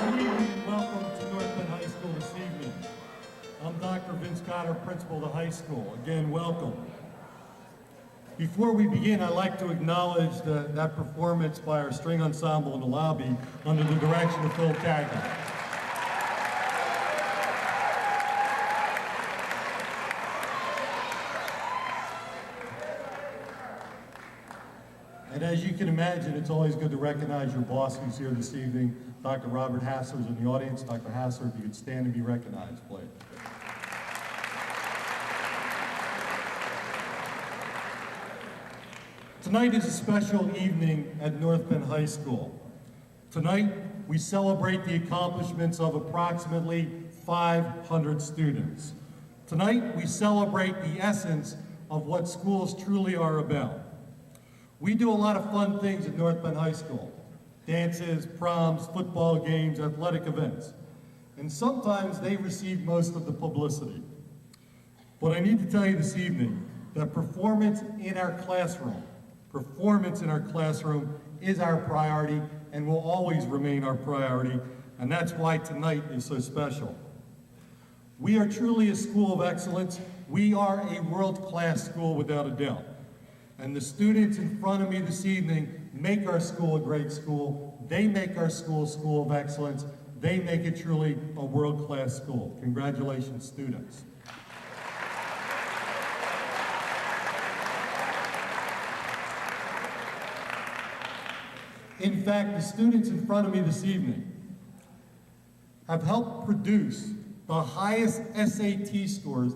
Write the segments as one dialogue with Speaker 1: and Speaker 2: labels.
Speaker 1: Good evening and welcome to North Bend High School this evening. I'm Dr. Vince Cotter, principal of the high school. Again, welcome. Before we begin, I'd like to acknowledge that performance by our string ensemble in the lobby under the direction of Phil Cagney. And as you can imagine, it's always good to recognize your boss who's here this evening. Dr. Robert Hassler's in the audience. Dr. Hassler, if you could stand and be recognized, please. Tonight is a special evening at North Bend High School. Tonight, we celebrate the accomplishments of approximately 500 students. Tonight, we celebrate the essence of what schools truly are about. We do a lot of fun things at North Bend High School. Dances, proms, football games, athletic events. And sometimes they receive most of the publicity. But I need to tell you this evening that performance in our classroom is our priority and will always remain our priority, and that's why tonight is so special. We are truly a school of excellence. We are a world-class school without a doubt. And the students in front of me this evening make our school a great school. They make our school a school of excellence. They make it truly a world-class school. Congratulations, students. In fact, the students in front of me this evening have helped produce the highest SAT scores,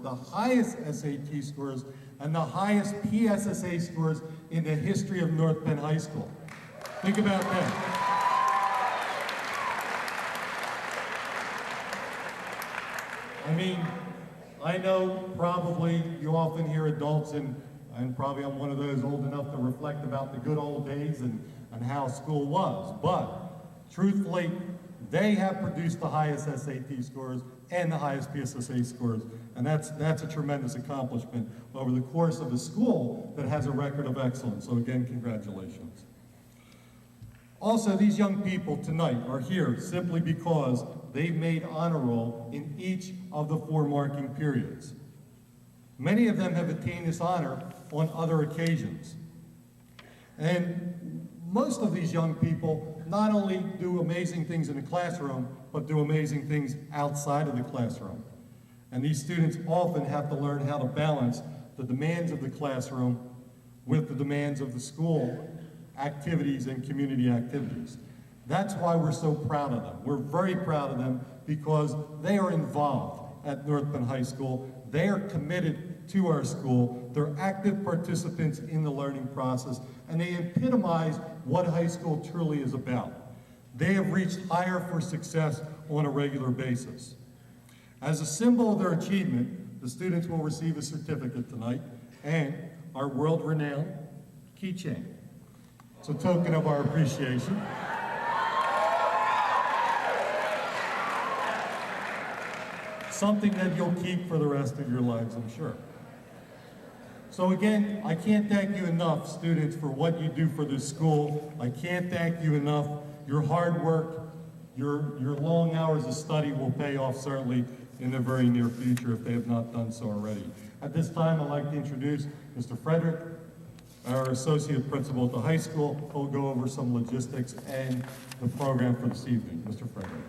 Speaker 1: and the highest PSSA scores in the history of North Bend High School. Think about that. I mean, I know probably you often hear adults, and probably I'm one of those old enough to reflect about the good old days and how school was, but truthfully, they have produced the highest SAT scores and the highest PSSA scores, and that's a tremendous accomplishment over the course of a school that has a record of excellence. So again, congratulations. Also, these young people tonight are here simply because they've made honor roll in each of the 4 marking periods. Many of them have attained this honor on other occasions. And most of these young people not only do amazing things in the classroom, but do amazing things outside of the classroom. And these students often have to learn how to balance the demands of the classroom with the demands of the school activities and community activities. That's why we're so proud of them. We're very proud of them because they are involved at North Bend High School. They are committed to our school. They're active participants in the learning process, and they epitomize what high school truly is about. They have reached higher for success on a regular basis. As a symbol of their achievement, the students will receive a certificate tonight and our world-renowned keychain. It's a token of our appreciation. Something that you'll keep for the rest of your lives, I'm sure. So again, I can't thank you enough, students, for what you do for this school. I can't thank you enough. Your hard work, your long hours of study will pay off certainly in the very near future if they have not done so already. At this time, I'd like to introduce Mr. Frederick, our associate principal at the high school, who will go over some logistics and the program for this evening. Mr. Frederick.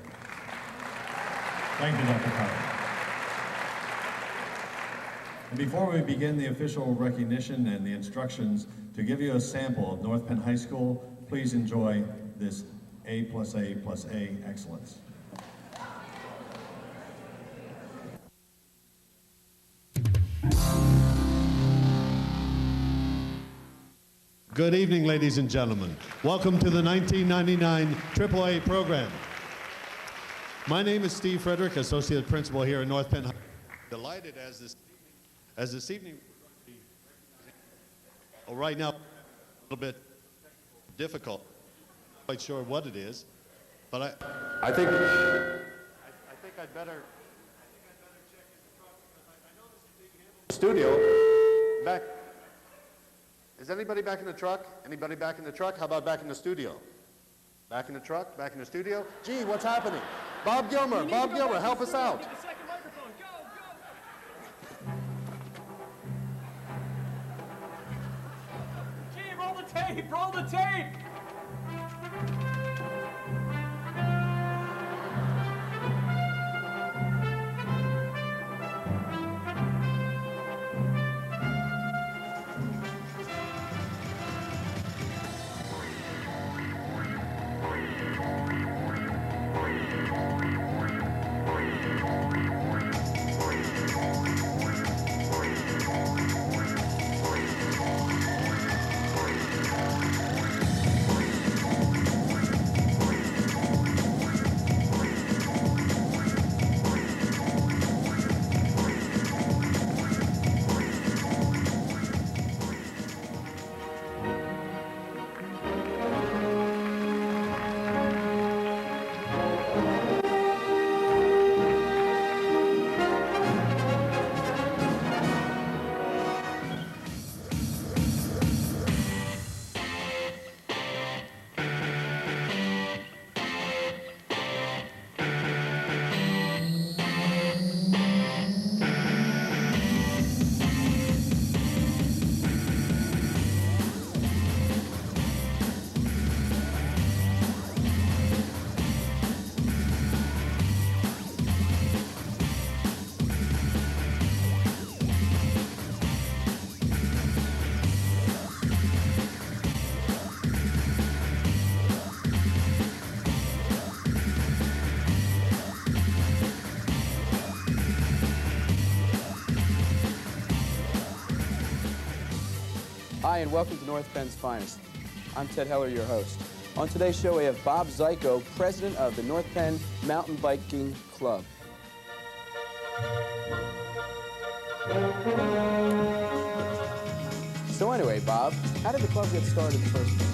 Speaker 1: Thank you, Dr. Powell.
Speaker 2: And before we begin the official recognition and the instructions, to give you a sample of North Penn High School, please enjoy this A+A+A excellence.
Speaker 3: Good evening, ladies and gentlemen. Welcome to the 1999 AAA program. My name is Steve Frederick, Associate Principal here at North Penn High. Delighted as this evening, right now, a little bit difficult. Not quite sure what it is, but I think I'd better check in the truck because I know this is being handled. Studio back. Is anybody back in the truck? Anybody back in the truck? How about back in the studio? Back in the truck, back in the studio. Gee, what's happening? Bob Gilmer, help us out.
Speaker 4: Get the second microphone. Go, go. Gee, roll the tape, roll the tape.
Speaker 5: Hi, and welcome to North Bend's Finest. I'm Ted Heller, your host. On today's show, we have Bob Zyko, president of the North Penn Mountain Biking Club. So anyway, Bob, how did the club get started in the first place?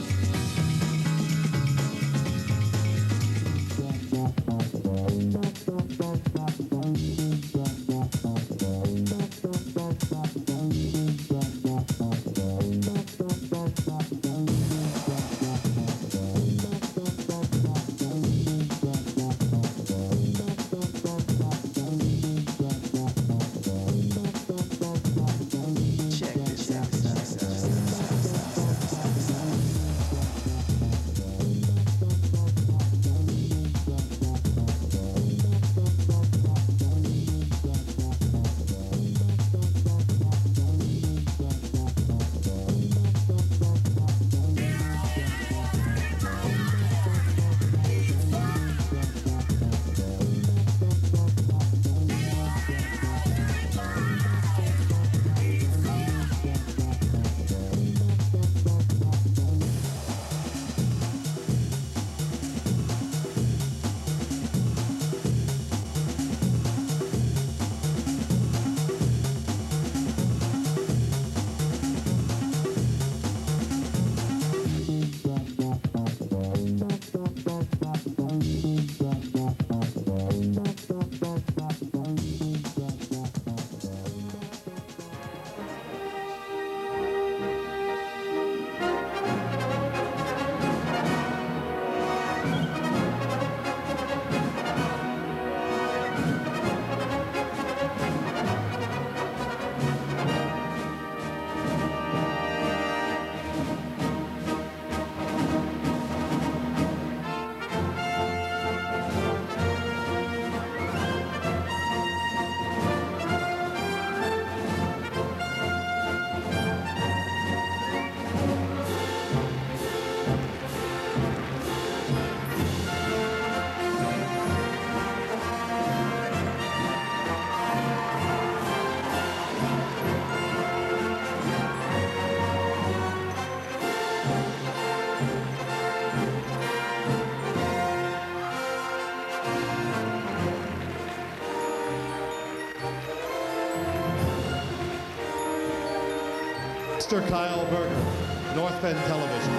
Speaker 3: Mr. Kyle Berger, North Penn Television.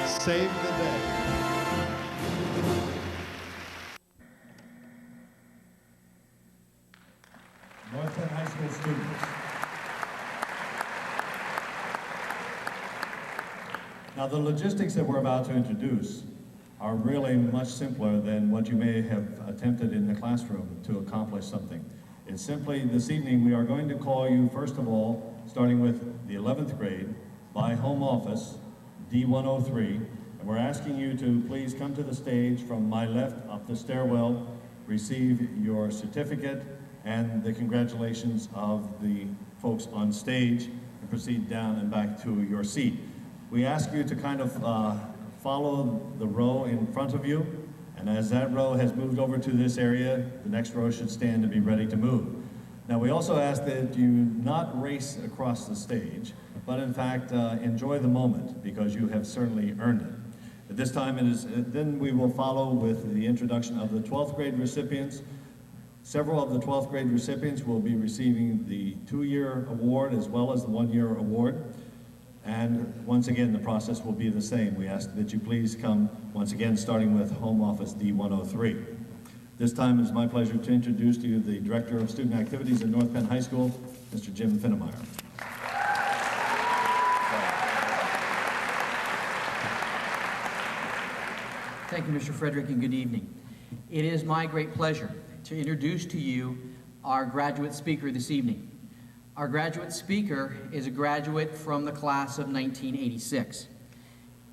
Speaker 3: Save the day.
Speaker 1: North Penn High School students.
Speaker 2: Now, the logistics that we're about to introduce are really much simpler than what you may have attempted in the classroom to accomplish something. It's simply, this evening, we are going to call you, first of all, starting with the 11th grade, by home office, D103, and we're asking you to please come to the stage from my left up the stairwell, receive your certificate and the congratulations of the folks on stage, and proceed down and back to your seat. We ask you to kind of follow the row in front of you, and as that row has moved over to this area, the next row should stand to be ready to move. Now, we also ask that you not race across the stage, but in fact enjoy the moment, because you have certainly earned it. At this time, then we will follow with the introduction of the 12th grade recipients. Several of the 12th grade recipients will be receiving the 2-year award as well as the 1-year award. And once again, the process will be the same. We ask that you please come once again, starting with Home Office D103. This time it is my pleasure to introduce to you the Director of Student Activities at North Penn High School, Mr. Jim Finnemeyer.
Speaker 6: Thank you, Mr. Frederick, and good evening. It is my great pleasure to introduce to you our graduate speaker this evening. Our graduate speaker is a graduate from the class of 1986.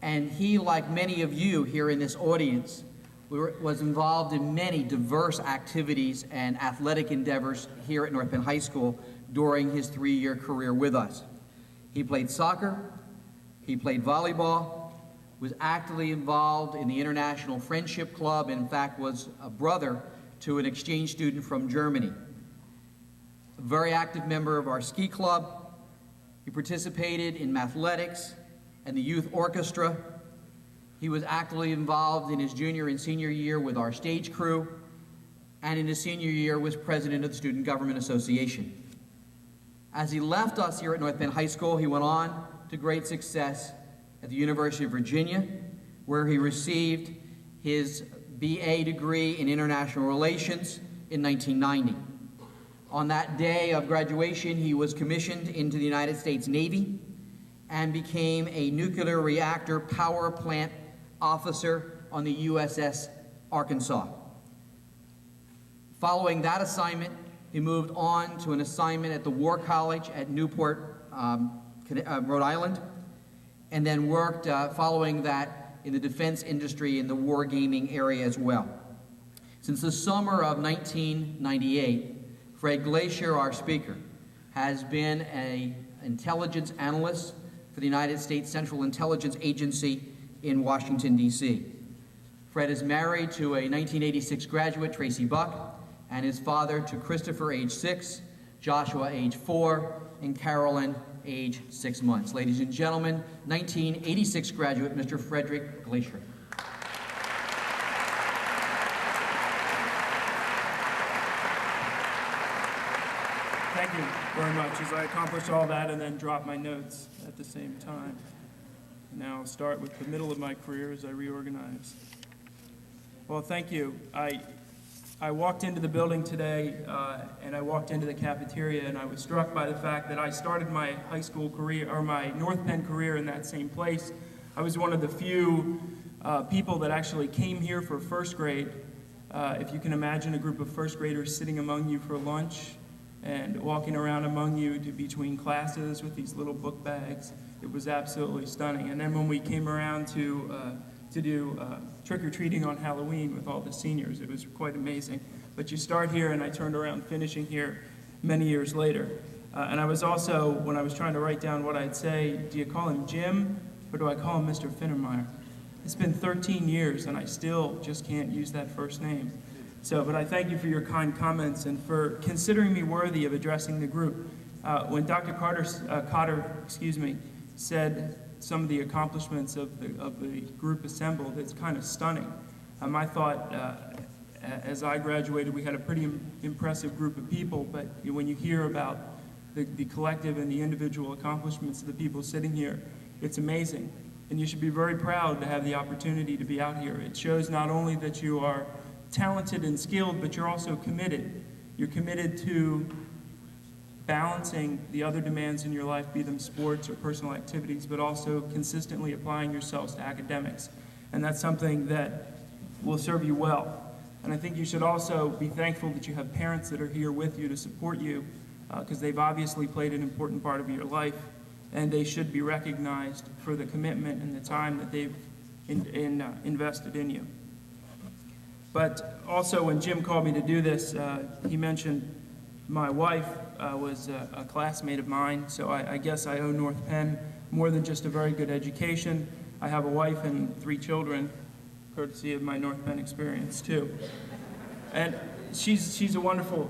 Speaker 6: And he, like many of you here in this audience, was involved in many diverse activities and athletic endeavors here at North Penn High School during his 3-year career with us. He played soccer, he played volleyball, was actively involved in the International Friendship Club, and in fact was a brother to an exchange student from Germany. A very active member of our ski club. He participated in athletics and the youth orchestra. He was actively involved in his junior and senior year with our stage crew, and in his senior year was president of the Student Government Association. As he left us here at North Penn High School, he went on to great success at the University of Virginia, where he received his BA degree in International Relations in 1990. On that day of graduation, he was commissioned into the United States Navy and became a nuclear reactor power plant officer on the USS Arkansas. Following that assignment, he moved on to an assignment at the War College at Newport, Rhode Island, and then worked following that in the defense industry in the wargaming area as well. Since the summer of 1998, Fred Glacier, our speaker, has been an intelligence analyst for the United States Central Intelligence Agency in Washington, D.C. Fred is married to a 1986 graduate, Tracy Buck, and is father to Christopher, age 6, Joshua, age 4, and Carolyn, age 6 months. Ladies and gentlemen, 1986 graduate, Mr. Frederick Glacier.
Speaker 4: Thank you very much. As I accomplish all that and then drop my notes at the same time. Now I'll start with the middle of my career as I reorganize. Well, thank you. I walked into the building today and I walked into the cafeteria and I was struck by the fact that I started my high school career, or my North Penn career, in that same place. I was one of the few people that actually came here for first grade. If you can imagine a group of first graders sitting among you for lunch and walking around among you between classes with these little book bags, it was absolutely stunning. And then when we came around to do trick-or-treating on Halloween with all the seniors, it was quite amazing. But you start here, and I turned around finishing here many years later. And I was also, when I was trying to write down what I'd say, do you call him Jim, or do I call him Mr. Finnemeyer? It's been 13 years, and I still just can't use that first name. So, but I thank you for your kind comments and for considering me worthy of addressing the group. When Dr. Cotter, said some of the accomplishments of the group assembled, it's kind of stunning. I thought, as I graduated, we had a pretty impressive group of people, but when you hear about the collective and the individual accomplishments of the people sitting here, it's amazing. And you should be very proud to have the opportunity to be out here. It shows not only that you are talented and skilled, but you're also committed. You're committed to balancing the other demands in your life, be them sports or personal activities, but also consistently applying yourselves to academics. And that's something that will serve you well. And I think you should also be thankful that you have parents that are here with you to support you, because they've obviously played an important part of your life, and they should be recognized for the commitment and the time that they've invested in you. But also, when Jim called me to do this, he mentioned my wife was a classmate of mine, so I guess I owe North Penn more than just a very good education. I have a wife and 3 children, courtesy of my North Penn experience too. And she's a wonderful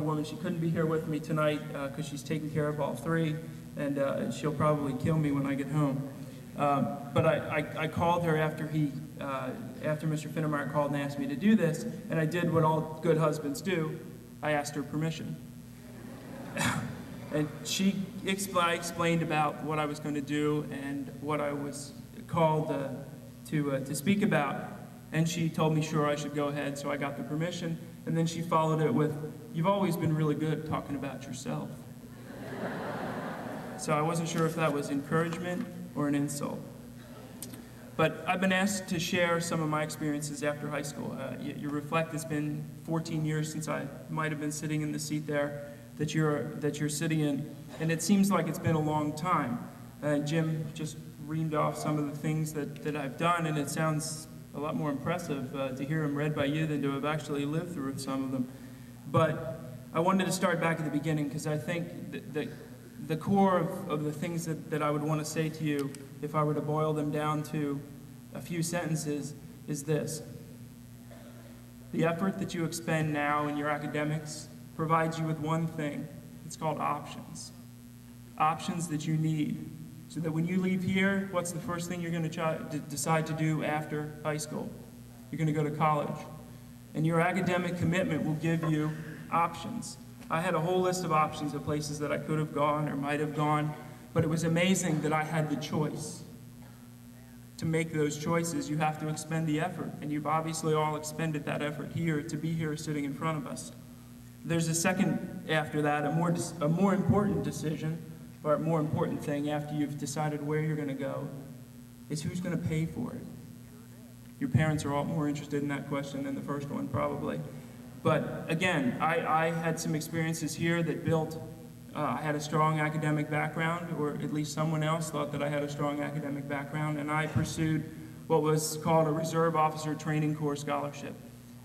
Speaker 4: woman. She couldn't be here with me tonight because she's taking care of all 3, and she'll probably kill me when I get home. But I called her after Mr. Finnemeyer called and asked me to do this, and I did what all good husbands do. I asked her permission. And I explained about what I was going to do and what I was called to speak about. And she told me, sure, I should go ahead, so I got the permission. And then she followed it with, you've always been really good at talking about yourself. So I wasn't sure if that was encouragement or an insult. But I've been asked to share some of my experiences after high school. You reflect, it's been 14 years since I might have been sitting in the seat there that you're sitting in, and it seems like it's been a long time. Jim just reamed off some of the things that I've done, and it sounds a lot more impressive to hear them read by you than to have actually lived through some of them. But I wanted to start back at the beginning, because I think that the core of the things that I would want to say to you, if I were to boil them down to a few sentences, is this. The effort that you expend now in your academics provides you with one thing. It's called options. Options that you need, so that when you leave here, what's the first thing you're going to decide to do after high school? You're going to go to college. And your academic commitment will give you options. I had a whole list of options of places that I could have gone or might have gone, but it was amazing that I had the choice. To make those choices, you have to expend the effort, and you've obviously all expended that effort here to be here sitting in front of us. There's a second after that, a more important decision, or a more important thing after you've decided where you're going to go, is who's going to pay for it. Your parents are all more interested in that question than the first one, probably. But again, I had some experiences here that built, I had a strong academic background, or at least someone else thought that I had a strong academic background, and I pursued what was called a Reserve Officer Training Corps scholarship.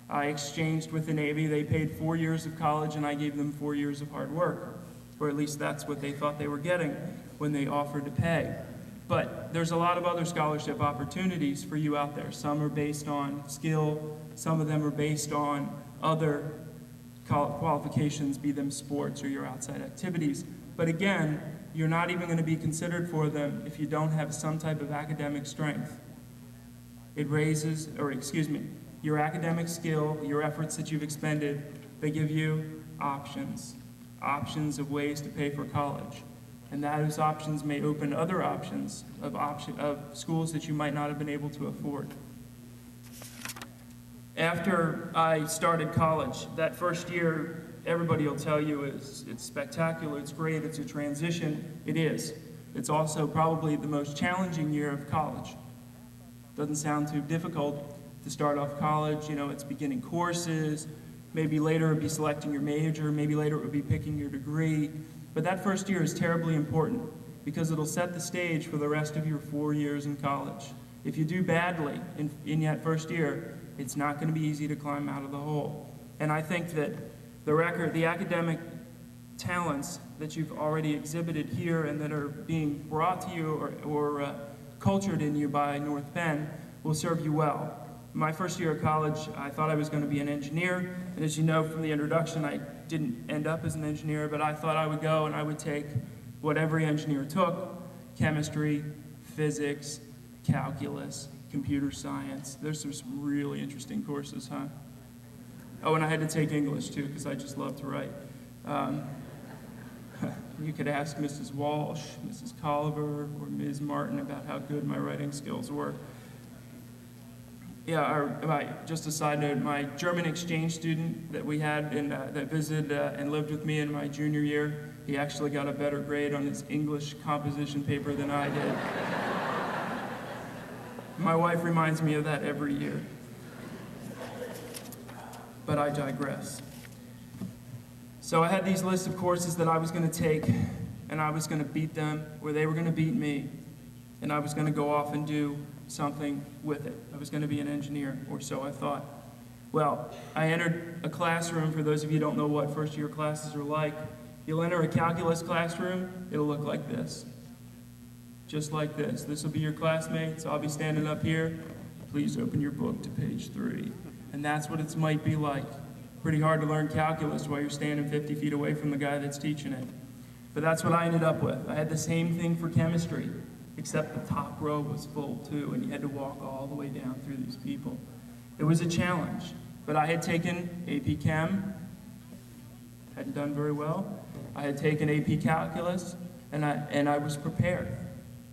Speaker 4: I exchanged with the Navy. They paid 4 years of college, and I gave them 4 years of hard work, or at least that's what they thought they were getting when they offered to pay. But there's a lot of other scholarship opportunities for you out there. Some are based on skill, some of them are based on other qualifications, be them sports or your outside activities. But again, you're not even going to be considered for them if you don't have some type of academic strength. It raises, or excuse me, your academic skill, your efforts that you've expended, they give you options of ways to pay for college. And those options may open other options of schools that you might not have been able to afford. After I started college, that first year, everybody will tell you it's spectacular, it's great, it's a transition. It is. It's also probably the most challenging year of college. Doesn't sound too difficult to start off college. You know, it's beginning courses, maybe later it would be selecting your major, maybe later it would be picking your degree. But that first year is terribly important because it'll set the stage for the rest of your 4 years in college. If you do badly in that first year, it's not going to be easy to climb out of the hole. And I think that the academic talents that you've already exhibited here and that are being brought to you or cultured in you by North Penn will serve you well. My first year of college, I thought I was going to be an engineer, and as you know from the introduction, I didn't end up as an engineer, but I thought I would go and I would take what every engineer took: chemistry, physics, calculus, computer science. There's some really interesting courses, huh? Oh, and I had to take English too, because I just love to write. You could ask Mrs. Walsh, Mrs. Colliver, or Ms. Martin about how good my writing skills were. Yeah, just a side note, my German exchange student that we had that visited and lived with me in my junior year, he actually got a better grade on his English composition paper than I did. My wife reminds me of that every year. But I digress. So I had these lists of courses that I was going to take, and I was going to beat them, or they were going to beat me, and I was going to go off and do something with it. I was going to be an engineer, or so I thought. Well, I entered a classroom. For those of you who don't know what first-year classes are like, you'll enter a calculus classroom, it'll look like this. Just like this. This will be your classmates. I'll be standing up here. Please open your book to page 3. And that's what it might be like. Pretty hard to learn calculus while you're standing 50 feet away from the guy that's teaching it. But that's what I ended up with. I had the same thing for chemistry, except the top row was full too, and you had to walk all the way down through these people. It was a challenge, but I had taken AP Chem, hadn't done very well. I had taken AP Calculus, and I was prepared.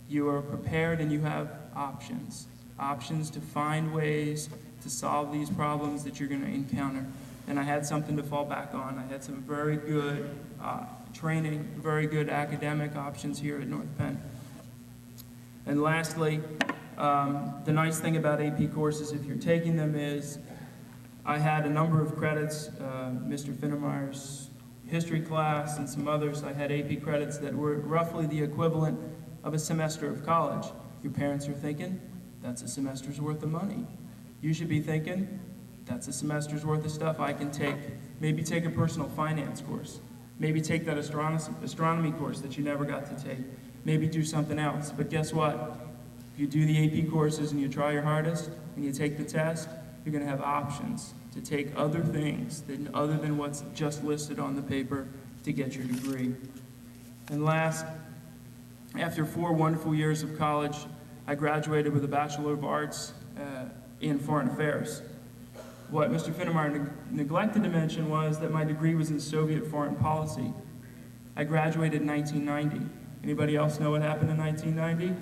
Speaker 4: You are prepared and you have options. Options to find ways to solve these problems that you're going to encounter. And I had something to fall back on. I had some very good training, very good academic options here at North Penn. And lastly, the nice thing about AP courses, if you're taking them, is I had a number of credits, Mr. Finnemeyer's history class and some others. I had AP credits that were roughly the equivalent of a semester of college. Your parents are thinking, that's a semester's worth of money. You should be thinking, that's a semester's worth of stuff I can take. Maybe take a personal finance course. Maybe take that astronomy course that you never got to take. Maybe do something else. But guess what? If you do the AP courses and you try your hardest and you take the test, you're going to have options to take other things other than what's just listed on the paper to get your degree. And last, after 4 wonderful years of college, I graduated with a Bachelor of Arts in Foreign Affairs. What Mr. Finnemeyer neglected to mention was that my degree was in Soviet foreign policy. I graduated in 1990. Anybody else know what happened in 1990?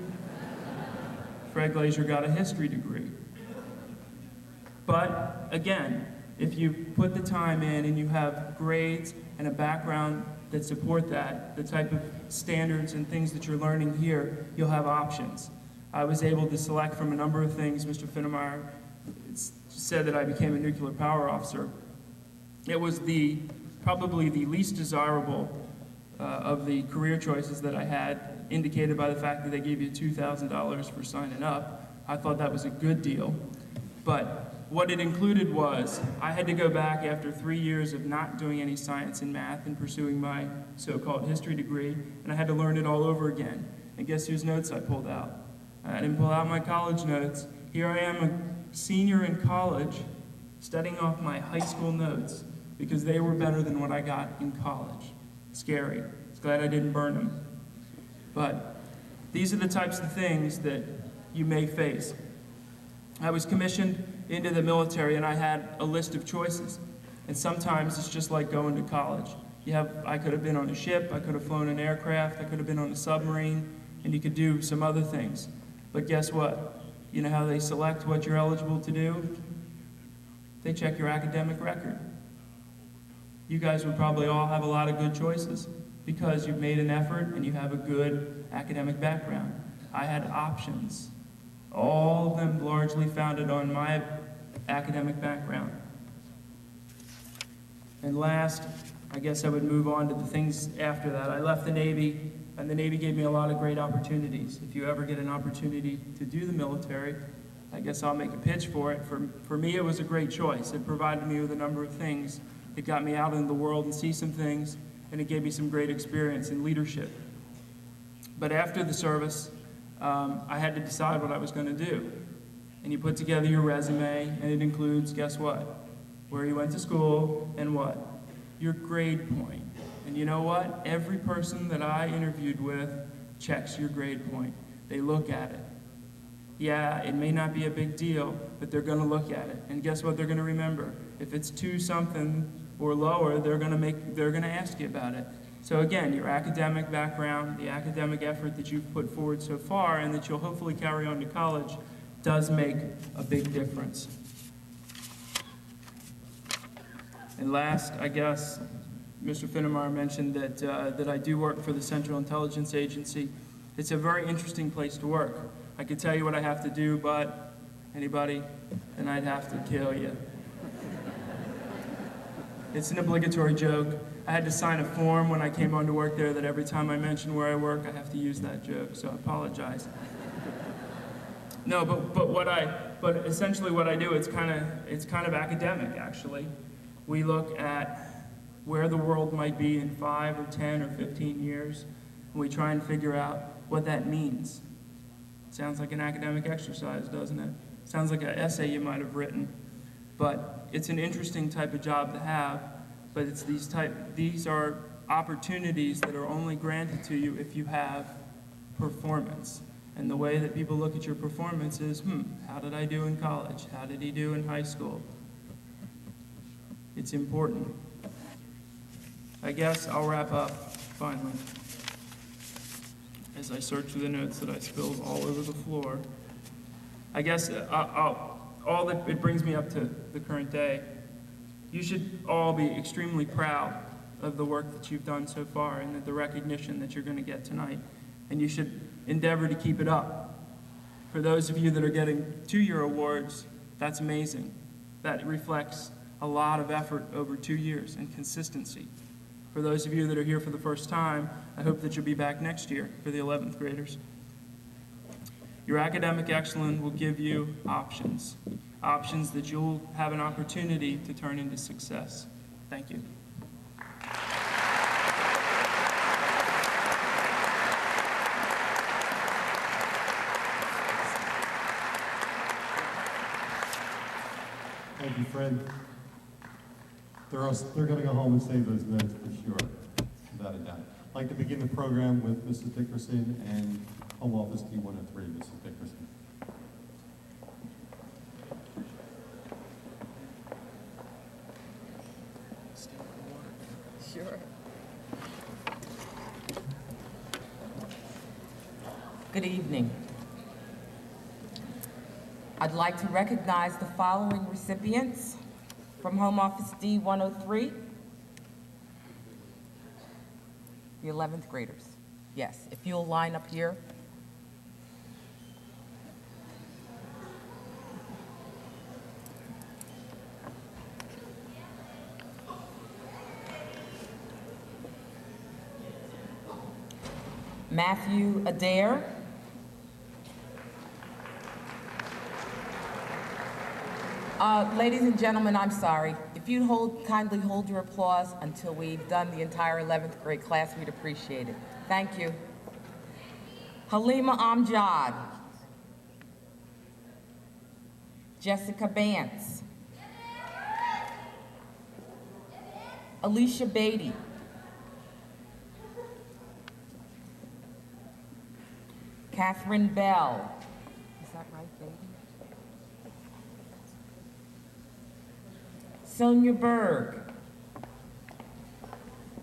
Speaker 4: Fred Glazier got a history degree. But again, if you put the time in and you have grades and a background that support that, the type of standards and things that you're learning here, you'll have options. I was able to select from a number of things. Mr. Finnemeyer said that I became a nuclear power officer. It was probably the least desirable of the career choices that I had, indicated by the fact that they gave you $2,000 for signing up. I thought that was a good deal. But what it included was I had to go back after 3 years of not doing any science and math and pursuing my so-called history degree, and I had to learn it all over again. And guess whose notes I pulled out? I didn't pull out my college notes. Here I am, a senior in college, studying off my high school notes because they were better than what I got in college. Scary. I was glad I didn't burn them. But these are the types of things that you may face. I was commissioned into the military and I had a list of choices. And sometimes it's just like going to college. I could have been on a ship, I could have flown an aircraft, I could have been on a submarine, and you could do some other things. But guess what? You know how they select what you're eligible to do? They check your academic record. You guys would probably all have a lot of good choices because you've made an effort and you have a good academic background. I had options, all of them largely founded on my academic background. And last, I guess I would move on to the things after that. I left the Navy, and the Navy gave me a lot of great opportunities. If you ever get an opportunity to do the military, I guess I'll make a pitch for it. For me, it was a great choice. It provided me with a number of things. It got me out in the world and see some things, and it gave me some great experience in leadership. But after the service, I had to decide what I was going to do. And you put together your resume, and it includes, guess what? Where you went to school, and what? Your grade point. And you know what? Every person that I interviewed with checks your grade point. They look at it. Yeah, it may not be a big deal, but they're going to look at it. And guess what they're going to remember? If it's 2 something or lower, they're going to ask you about it. So again, your academic background, the academic effort that you've put forward so far and that you'll hopefully carry on to college does make a big difference. And last, I guess, Mr. Finnemar mentioned that I do work for the Central Intelligence Agency. It's a very interesting place to work. I could tell you what I have to do, but anybody, and I'd have to kill you. It's an obligatory joke. I had to sign a form when I came on to work there that every time I mention where I work, I have to use that joke, so I apologize. No, but essentially what I do, it's kind of academic, actually. We look at where the world might be in 5 or 10 or 15 years, and we try and figure out what that means. Sounds like an academic exercise, doesn't it? Sounds like an essay you might have written. But it's an interesting type of job to have, but it's these are opportunities that are only granted to you if you have performance. And the way that people look at your performance is, how did I do in college? How did he do in high school? It's important. I guess I'll wrap up, finally, as I search through the notes that I spilled all over the floor. I guess all that it brings me up to the current day, you should all be extremely proud of the work that you've done so far and the recognition that you're going to get tonight. And you should endeavor to keep it up. For those of you that are getting 2-year awards, that's amazing. That reflects a lot of effort over 2 years and consistency. For those of you that are here for the first time, I hope that you'll be back next year for the 11th graders. Your academic excellence will give you options that you'll have an opportunity to turn into success. Thank you.
Speaker 1: Thank you, Fred. They're going to go home and save those notes for sure, without a doubt. I'd like to begin the program with Mrs. Dickerson and Home Office D103, Mrs. Dickerson.
Speaker 7: Sure. Good evening. I'd like to recognize the following recipients from Home Office D103, the 11th graders. Yes, if you'll line up here. Matthew Adair. Ladies and gentlemen, I'm sorry. If you'd kindly hold your applause until we've done the entire 11th grade class, we'd appreciate it. Thank you. Halima Amjad. Jessica Bantz. Alicia Beatty. Catherine Bell. Is that right, Beatty? Sonia Berg.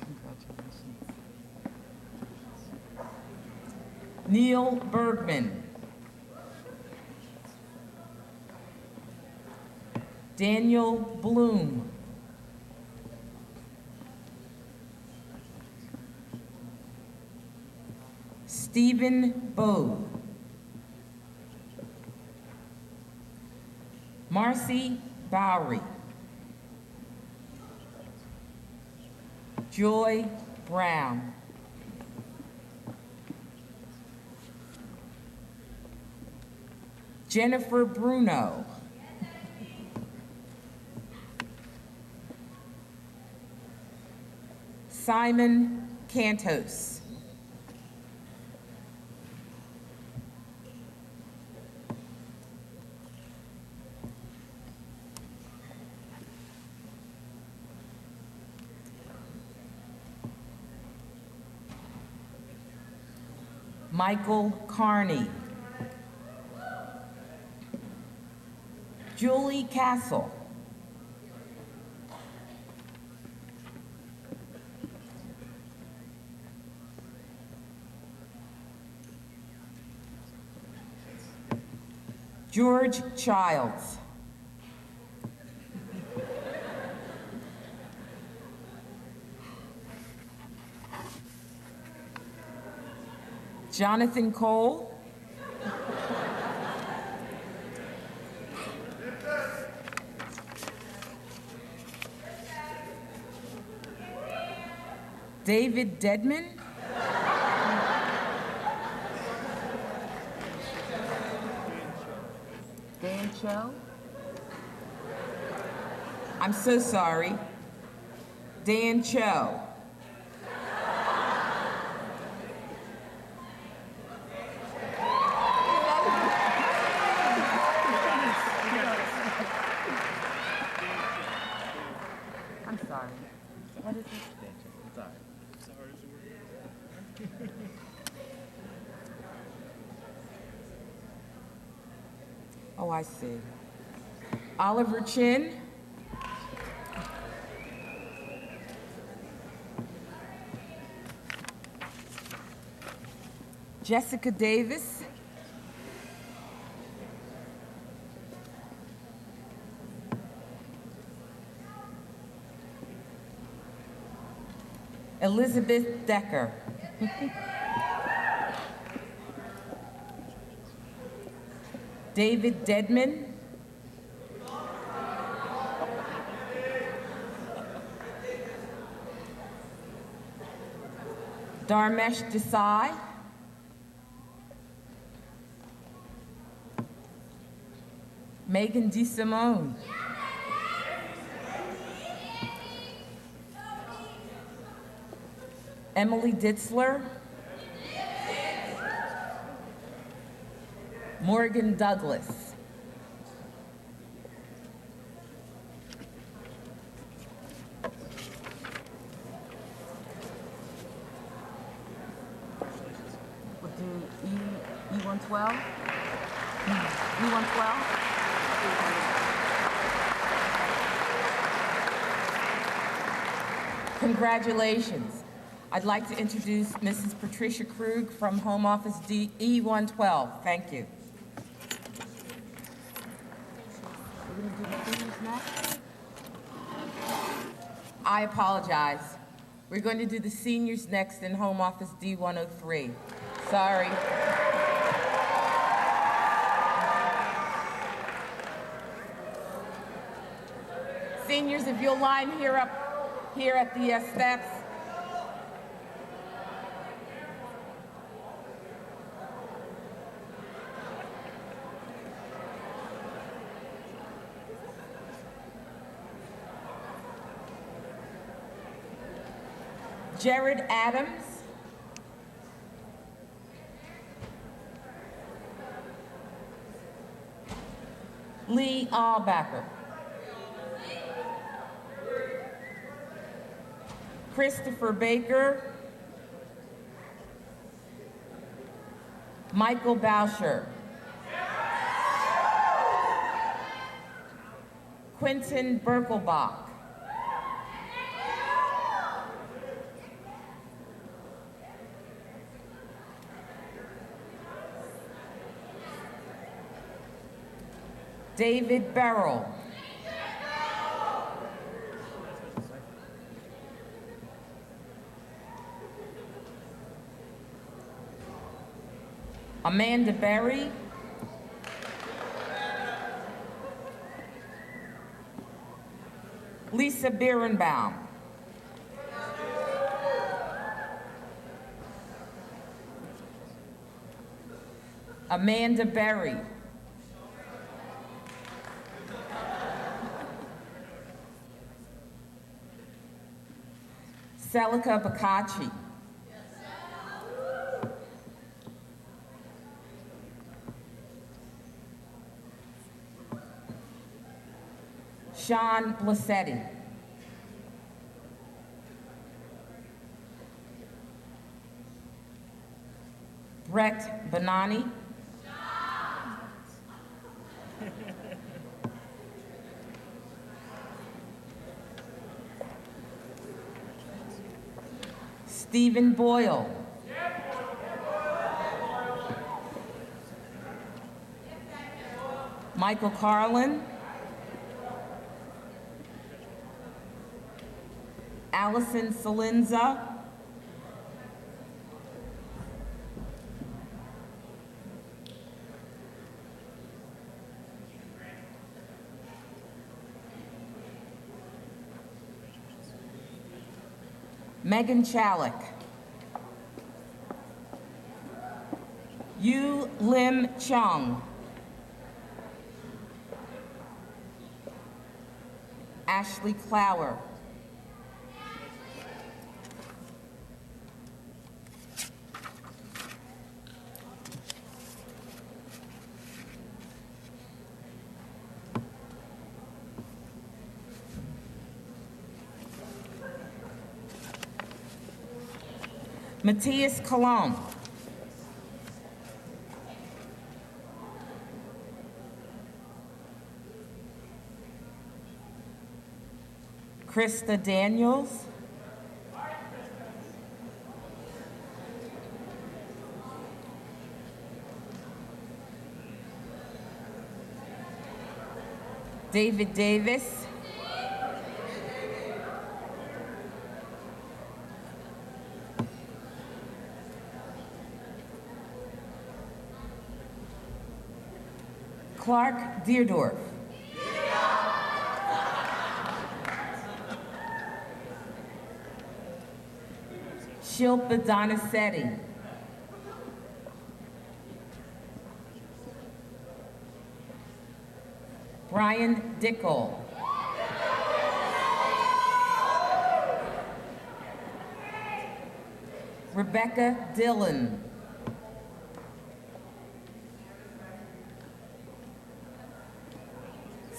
Speaker 7: Congratulations. Neil Bergman. Daniel Bloom. Stephen Bode. Marcy Bowery. Joy Brown. Jennifer Bruno. Simon Cantos. Michael Carney. Julie Castle. George Childs. Jonathan Cole. David Dedman. Dan Cho. I'm so sorry. Dan Cho. I'm sorry. What is it?
Speaker 4: It's all right. It's the hardest word.
Speaker 7: Oh, I see. Oliver Chin. Jessica Davis. Elizabeth Decker. David Dedman. Dharmesh Desai. Megan DeSimone. Emily Ditzler. Morgan Douglas. We'll do E112. E112. Congratulations. I'd like to introduce Mrs. Patricia Krug from Home Office E112. Thank you. We're going to do the seniors next? I apologize. We're going to do the seniors next in Home Office D103. Sorry. Seniors, if you'll line here at the steps. Jared Adams. Lee Allbacker. Christopher Baker. Michael Boucher. Quentin Berkelbach. David Beryl. Amanda Berry. Lisa Birnbaum. Amanda Berry. Selika Bakachi. Sean Blassetti. Brett Bonani. Stephen Boyle. Michael Carlin. Allison Salinza. Megan Chalik. Yu Lim Chung. Ashley Clower. Matthias Colomb. Krista Daniels. David Davis. Clark Deerdorf. Shilpa Donasetti. Brian Dickel. Rebecca Dillon.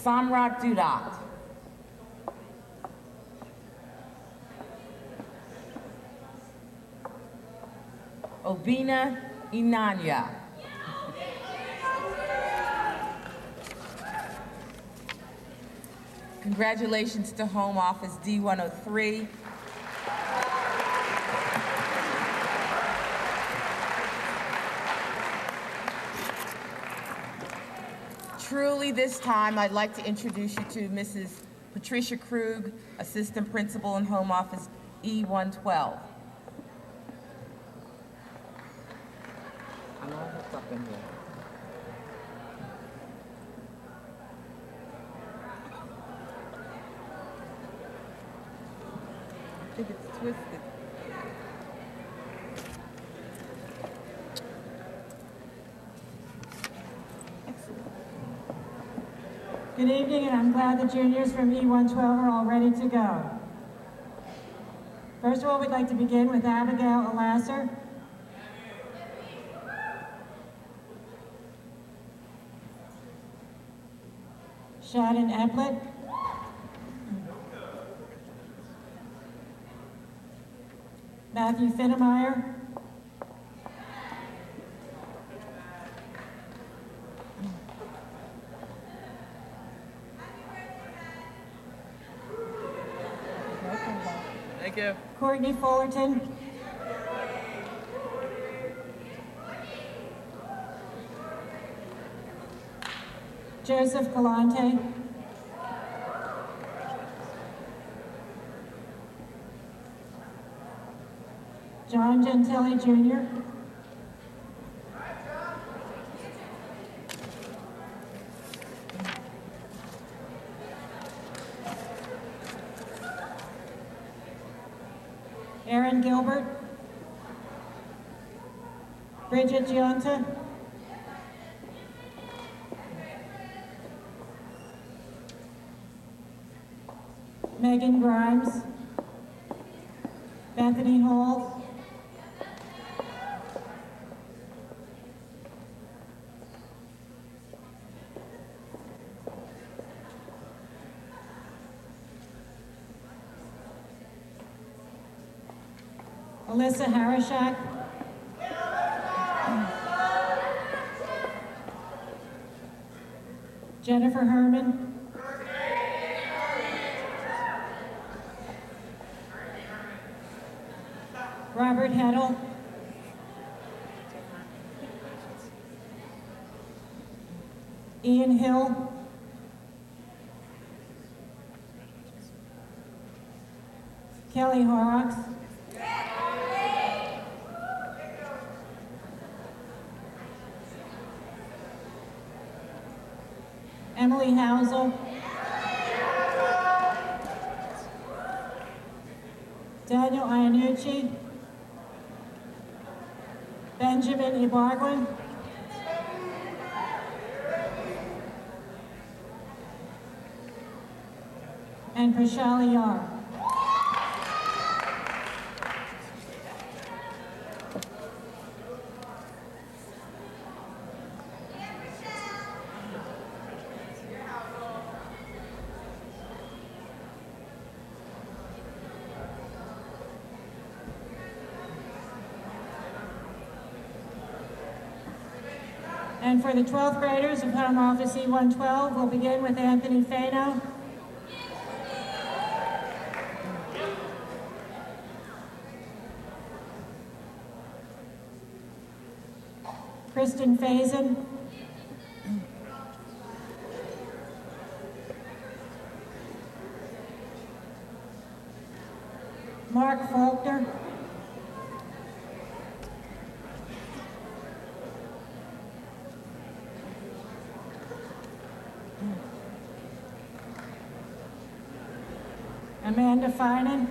Speaker 7: Samrat Dudat. Obina Inanya. Congratulations to Home Office D103. Truly, this time, I'd like to introduce you to Mrs. Patricia Krug, Assistant Principal in Home Office E112. I'm all hooked up in here. I think it's twisted.
Speaker 8: Good evening, and I'm glad the juniors from E112 are all ready to go. First of all, we'd like to begin with Abigail Alasser. Shannon Eplett. Matthew Finnemeyer.
Speaker 4: Thank you.
Speaker 8: Courtney Fullerton. Joseph Galante. John Gentili Jr. Aaron Gilbert. Bridget Giunta. Megan Grimes. Bethany Hall. Alyssa Harashak. Jennifer Herman. Robert Heddle. Ian Hill. Kelly Horrocks. Emily Housel. Daniel Iannucci, Benjamin Ibarguen, and Prashali Yar. And for the 12th graders of Home Office E112, we'll begin with Anthony Fano, Kristen Faison, Mark Faulkner, Amanda Finan,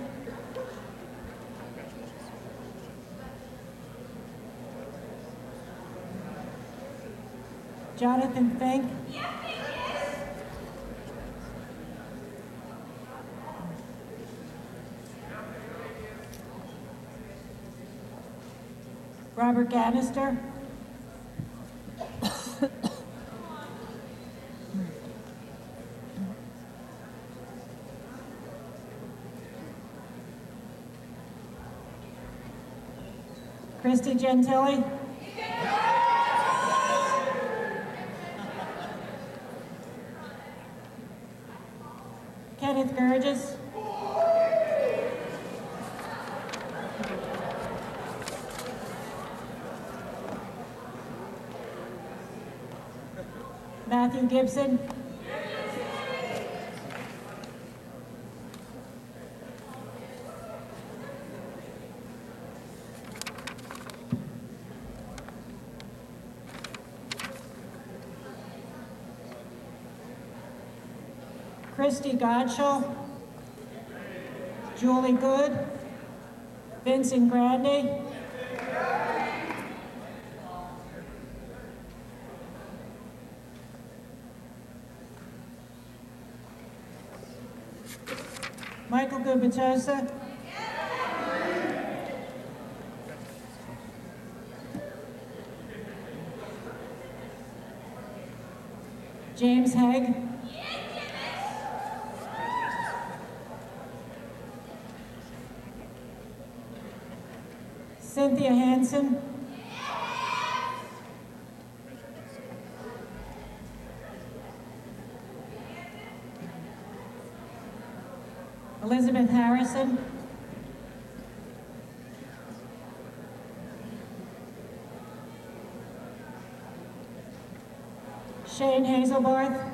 Speaker 8: Jonathan Fink, Robert Gannister, Christy Gentili, Kenneth Gurgis, Matthew Gibson, Christy Godshall, Julie Good, Vincent Grandy, Michael Gubitosa, James Haig, Cynthia Hansen, Elizabeth Harrison, Shane Hazelbarth,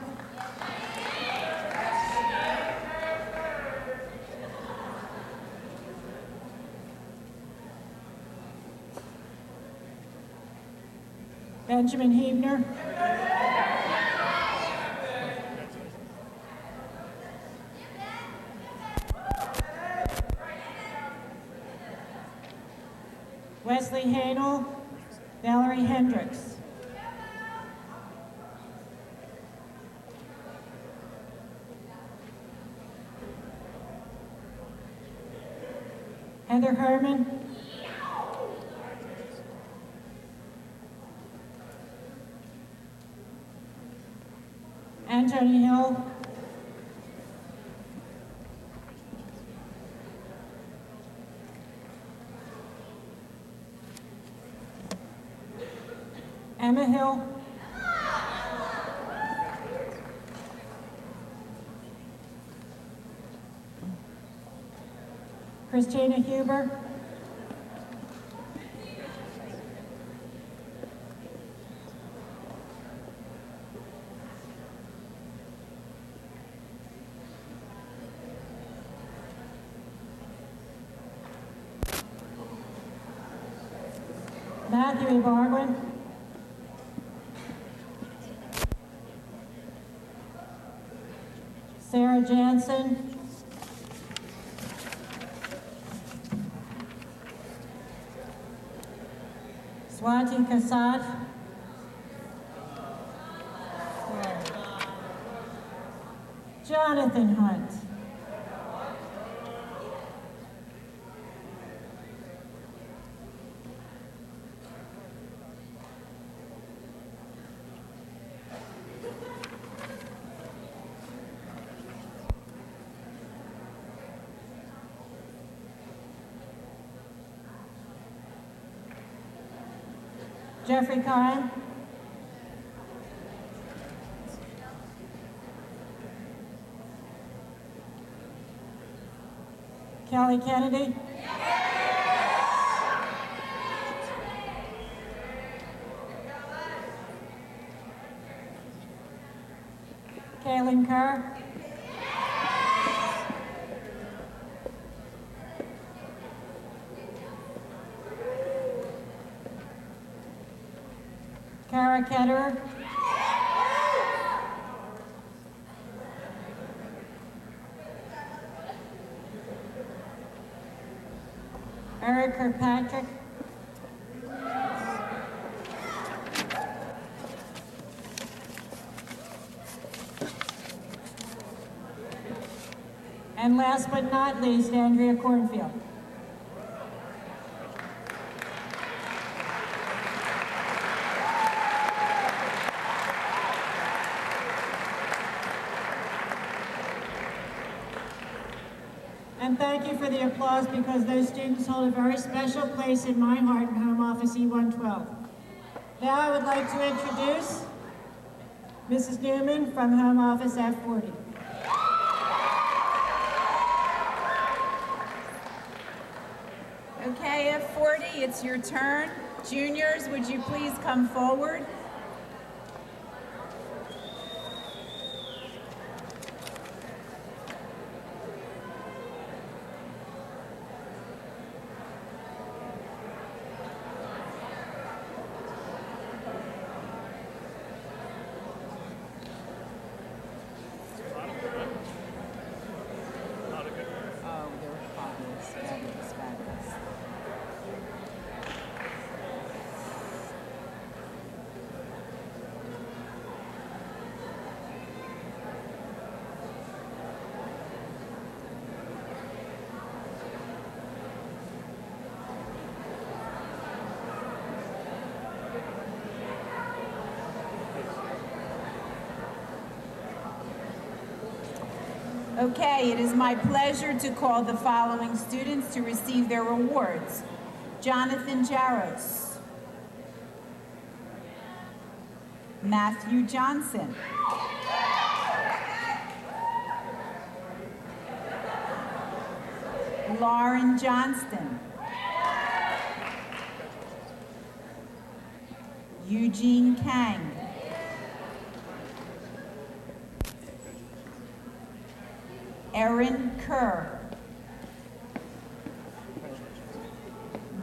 Speaker 8: Benjamin Hebner, Wesley Hanel, Valerie Hendricks, Heather Herman, Anthony Hill, Emma Hill, Christina Huber, Matthew Ibarguen, Sarah Jansen, Swati Kasat. Jonathan Hunt. Jeffrey Kyle. Kelly Kennedy. Kaylin Kerr. Kara Ketterer. Eric Kirkpatrick. And last but not least, Andrea Cornfield. And thank you for the applause, because those students hold a very special place in my heart in Home Office E112. Now I would like to introduce Mrs. Newman from Home Office F40.
Speaker 9: Okay, F40, it's your turn. Juniors, would you please come forward? Okay, it is my pleasure to call the following students to receive their awards. Jonathan Jaros. Matthew Johnson. Lauren Johnston. Eugene Kang. Erin Kerr.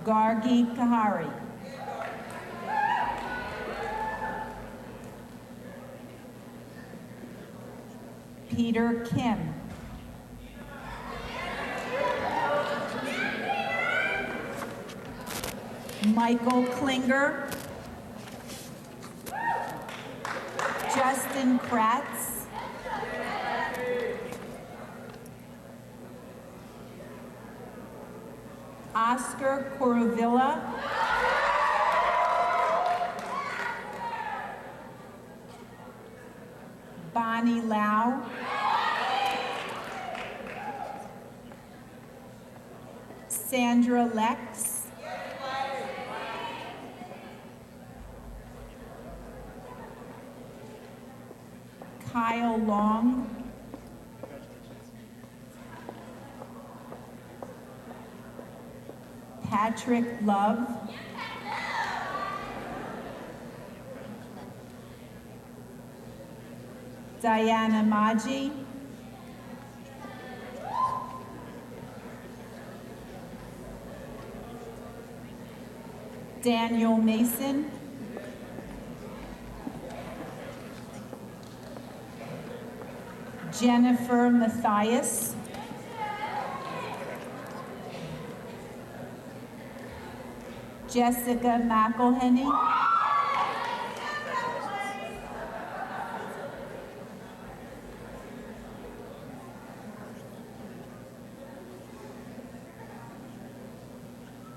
Speaker 9: Gargi Kahari. Peter Kim. Michael Klinger. Justin Kratz. Oscar Corovilla. Bonnie Lau. Sandra Lex. Kyle Long. Patrick Love. Diana Maggi. Daniel Mason. Jennifer Mathias. Jessica McElhenney.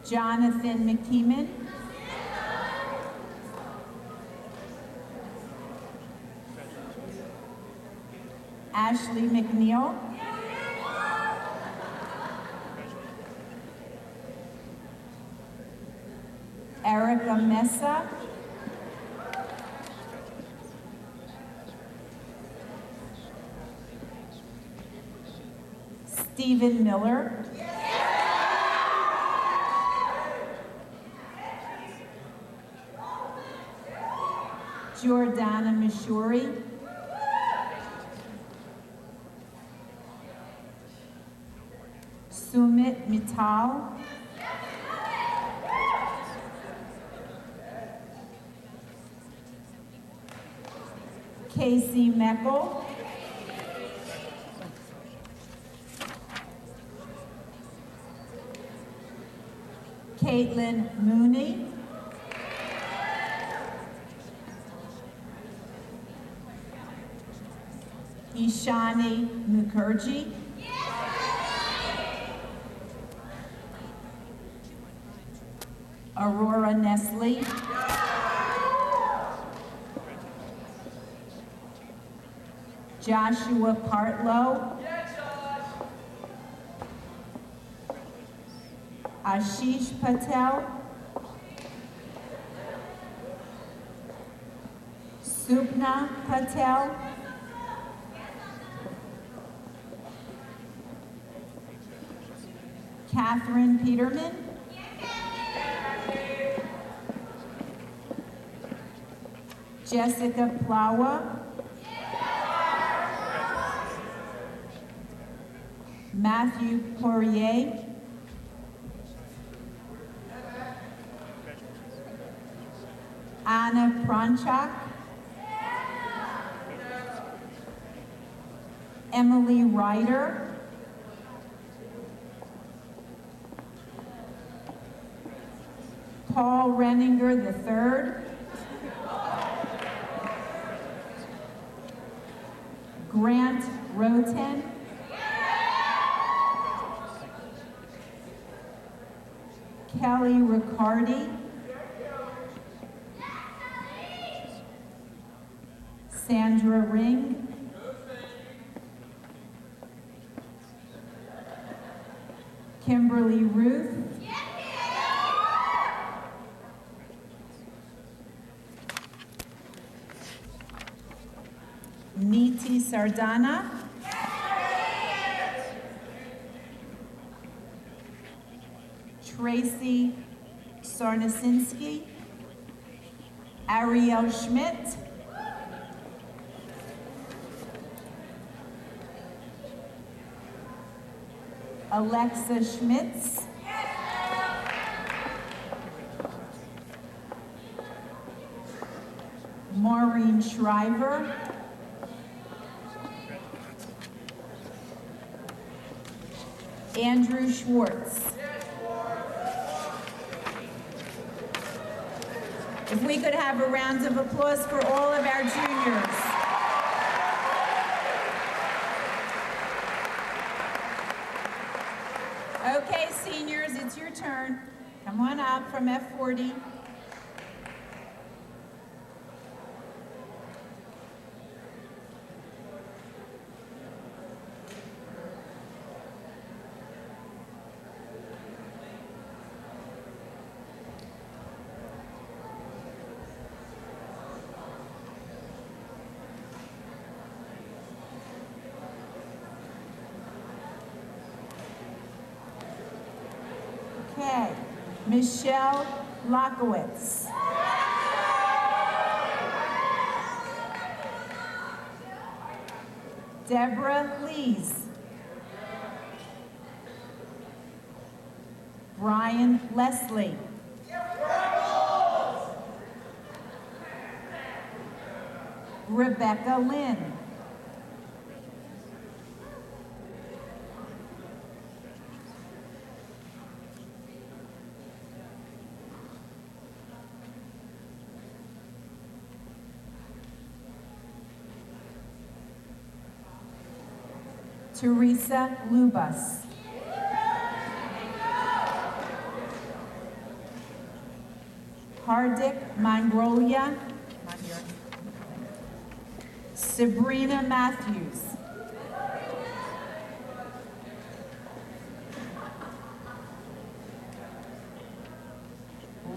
Speaker 9: Jonathan McKeeman. Ashley McNeil. Erica Mesa. Stephen Miller. Jordana Mashuri. Sumit Mittal. Casey Meckel. Caitlin Mooney. Ishani Mukherjee. Aurora Nestle. Joshua Partlow. Ashish Patel. Supna Patel. Catherine Peterman. Jessica Plawa. Matthew Poirier. Anna Pronchak. Emily Ryder. Paul Renninger III. Grant Roten. Kelly Riccardi. Sandra Ring. Kimberly Ruth. Niti Sardana. Tracy Sarnasinski. Ariel Schmidt. Alexa Schmitz. Maureen Shriver. Andrew Schwartz. If we could have a round of applause for all of our juniors. Okay, seniors, it's your turn. Come on up from F40. Okay, Michelle Lockowitz. Deborah Lees. Brian Leslie. Rebecca Lynn. Teresa Lubas. Hardik Mangrolia. Sabrina Matthews.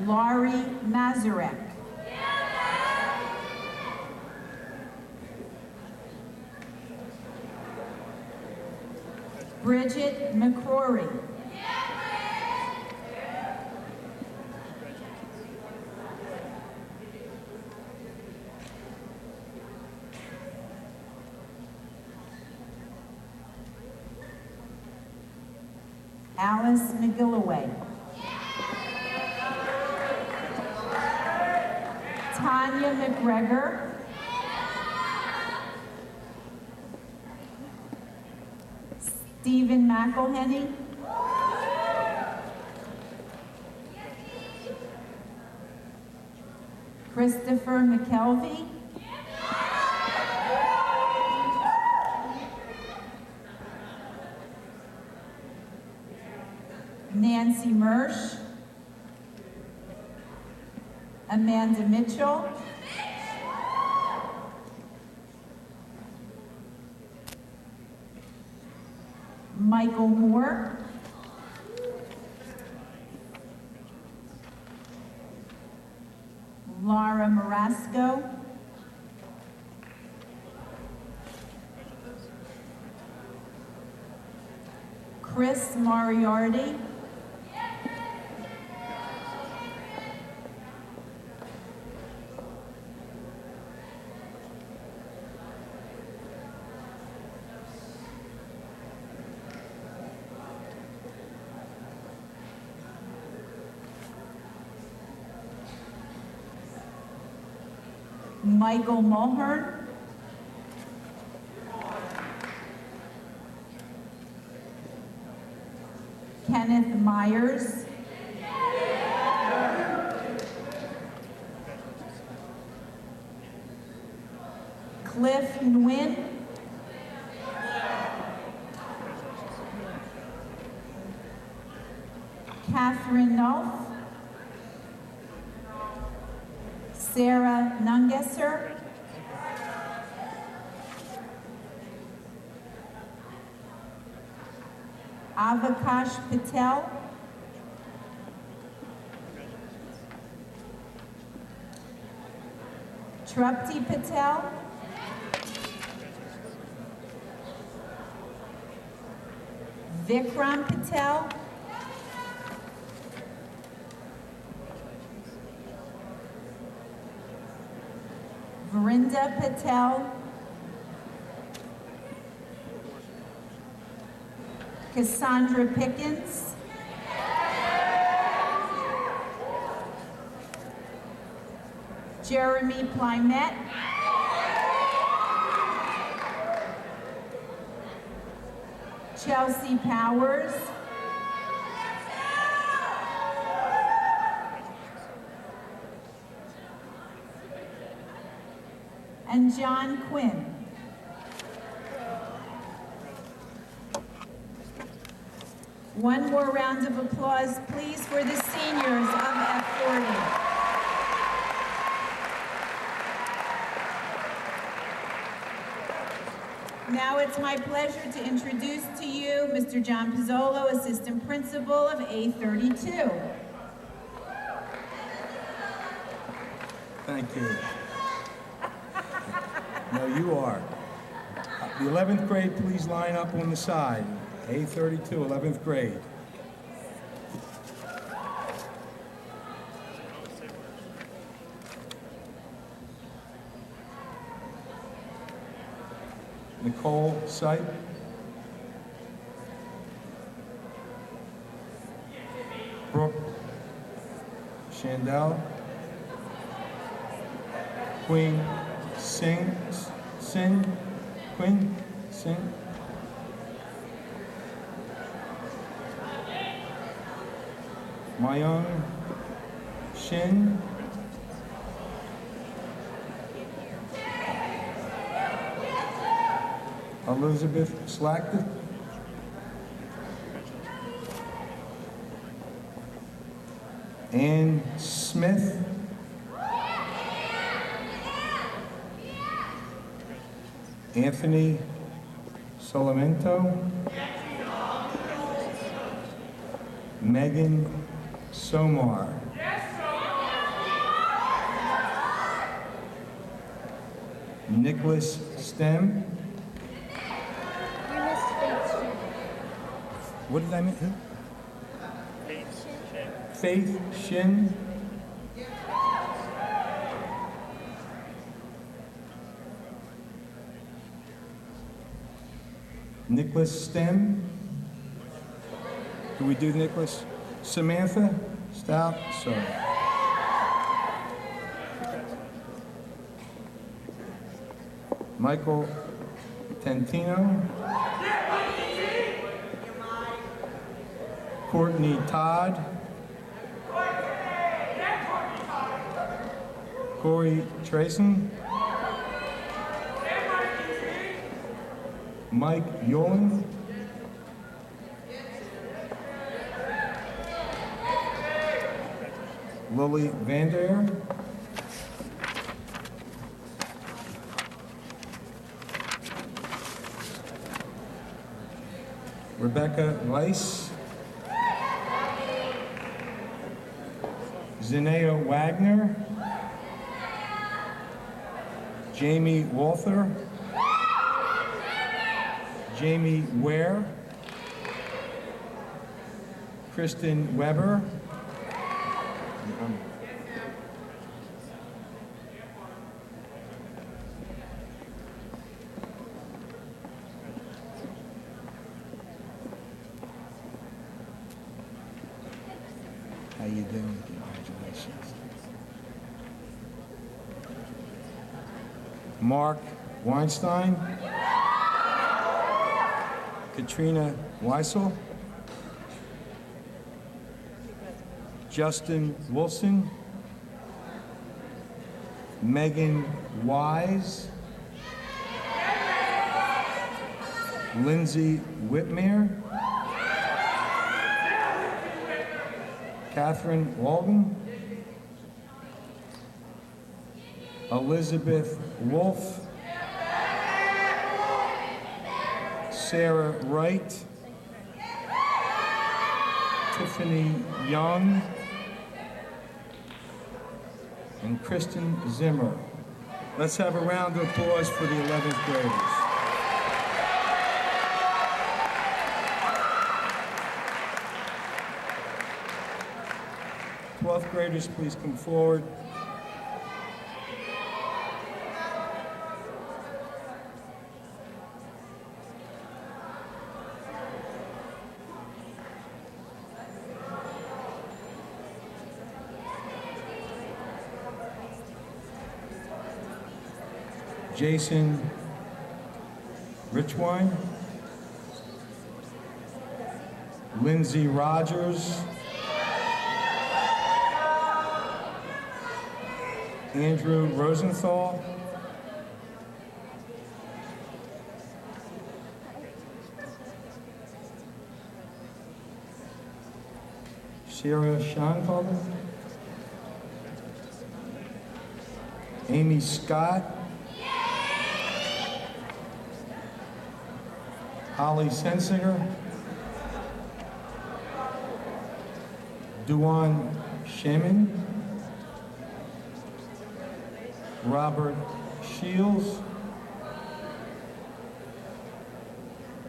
Speaker 9: Laurie Mazurek. Bridget McCrory. Alice McGilloway. Tanya McGregor. Stephen McElhenney. Christopher McKelvey. Nancy Mersch. Amanda Mitchell. Michael Moore. Laura Marasco. Chris Moriarty. Michael Mulhern. Kenneth Myers. Cliff Nguyen. Catherine Nolf. Sarah Nungesser. Avakash Patel. Trupti Patel. Vikram Patel. Vrinda Patel. Cassandra Pickens. Jeremy Plymette. Chelsea Powers. And John Quinn. One more round of applause, please, for the seniors of F40. Now it's my pleasure to introduce to you Mr. John Pizzolo, Assistant Principal of A32.
Speaker 10: Thank you. No, you are. The 11th grade, please line up on the side. A32, 11th grade. Nicole Sipe. Brooke Chandel. Queen Queen Singh. Mayung Shin. Elizabeth Slackton. Ann Smith. Anthony Solamento. Megan Somar. Nicholas Stem. What did I miss? Who? Faith Shin. Nicholas Stem. Do we do Nicholas? Samantha Stout. Sorry. Michael Tantino. Courtney Todd. Corey Trayson. Mike Yolen. Lily Vander. Rebecca Weiss. Zenea Wagner. Jamie Walther. Jamie Ware. Kristen Weber. How you doing? Congratulations. Mark Weinstein. Katrina Weissel. Justin Wilson. Megan Wise. Lindsay Whitmere. Catherine Walden. Elizabeth Wolf. Sarah Wright. Tiffany Young. And Kristen Zimmer. Let's have a round of applause for the 11th graders. Twelfth graders, please come forward. Jason Richwine, Lindsay Rogers, Andrew Rosenthal, Sarah Schonfelder, Amy Scott, Holly Sensinger, Duan Shaman, Robert Shields,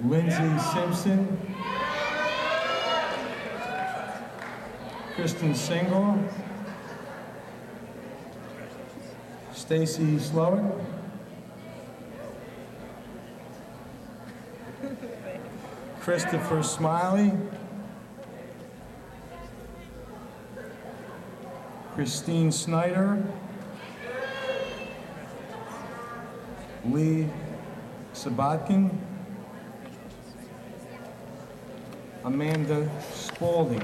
Speaker 10: Lindsay Simpson, Kristen Single, Stacy Slowick, Christopher Smiley, Christine Snyder, Lee Sabatkin, Amanda Spaulding.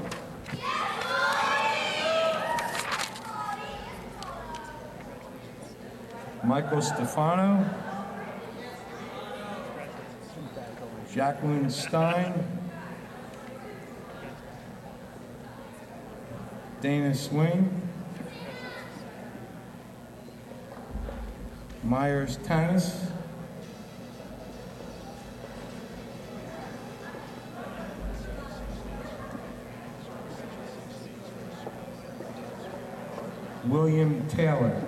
Speaker 10: Michael Stefano, Jacqueline Stein, Dana Swing, Myers Tanis, William Taylor,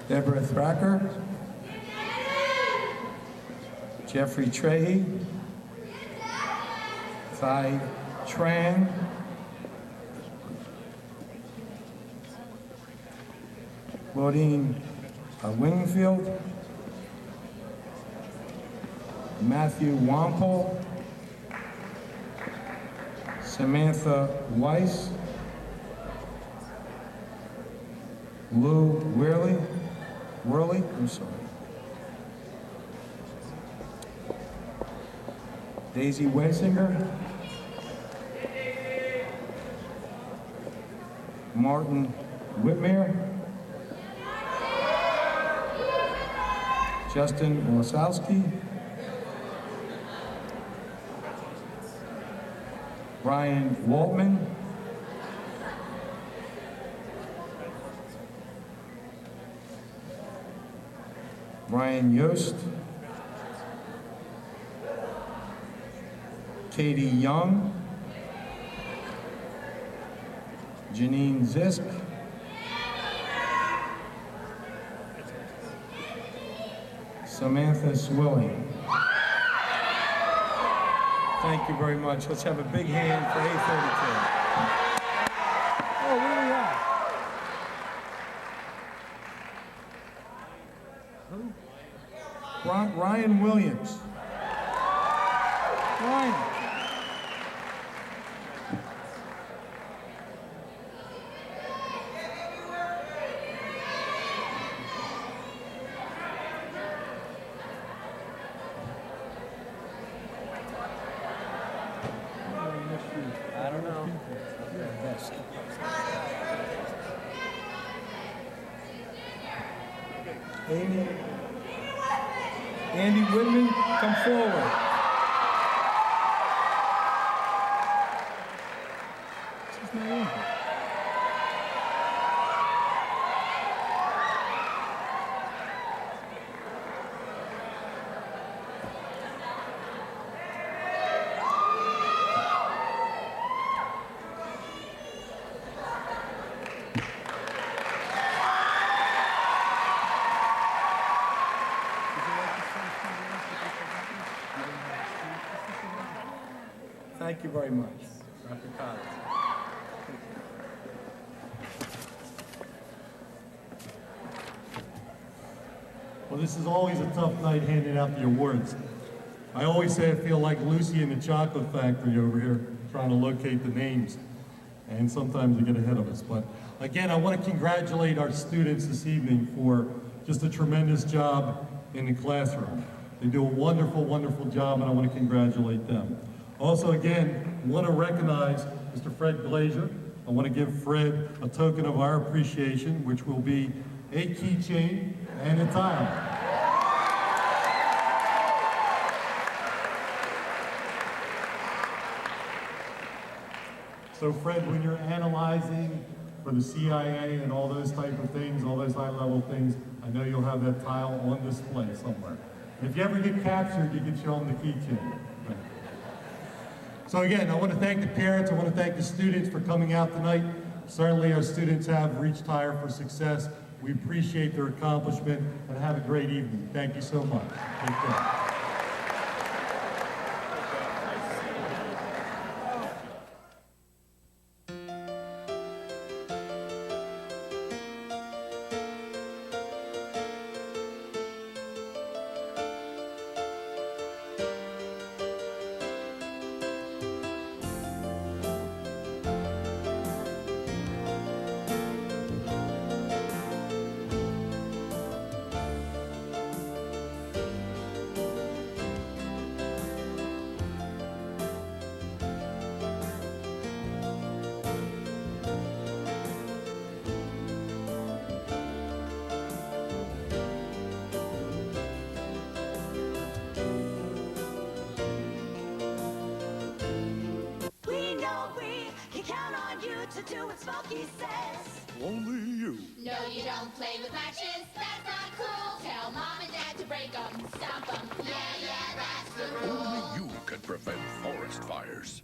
Speaker 10: Deborah Thacker, Jeffrey Trehy, Thai Tran, Claudine Wingfield, Matthew Wampel, Samantha Weiss, Lou Worley, I'm sorry. Daisy Wensinger, Martin Whitmere, Justin Olszewski, Brian Waltman, Brian Yost, Katie Young, Janine Zisk, Samantha Swilling. Thank you very much. Let's have a big hand for A32. Oh, what do we have? Who? Ryan Williams. Ryan.
Speaker 5: I don't know.
Speaker 10: Andy Whitman, come forward. Thank you very much, Dr. Collins.
Speaker 1: Well, this is always a tough night handing out the awards. I always say I feel like Lucy in the chocolate factory over here trying to locate the names, and sometimes they get ahead of us. But again, I want to congratulate our students this evening for just a tremendous job in the classroom. They do a wonderful, wonderful job, and I want to congratulate them. Also, again, I want to recognize Mr. Fred Glazier. I want to give Fred a token of our appreciation, which will be a keychain and a tile. So Fred, when you're analyzing for the CIA and all those type of things, all those high-level things, I know you'll have that tile on display somewhere. And if you ever get captured, you can show them the keychain. So again, I want to thank the parents, I want to thank the students for coming out tonight. Certainly our students have reached higher for success. We appreciate their accomplishment, and have a great evening. Thank you so much. Take care.
Speaker 11: Smokey says.
Speaker 12: Only you.
Speaker 11: No, you don't play with matches. That's not cool. Tell mom and dad to break them, stop them. Yeah, that's the rule.
Speaker 12: Only you can prevent forest fires.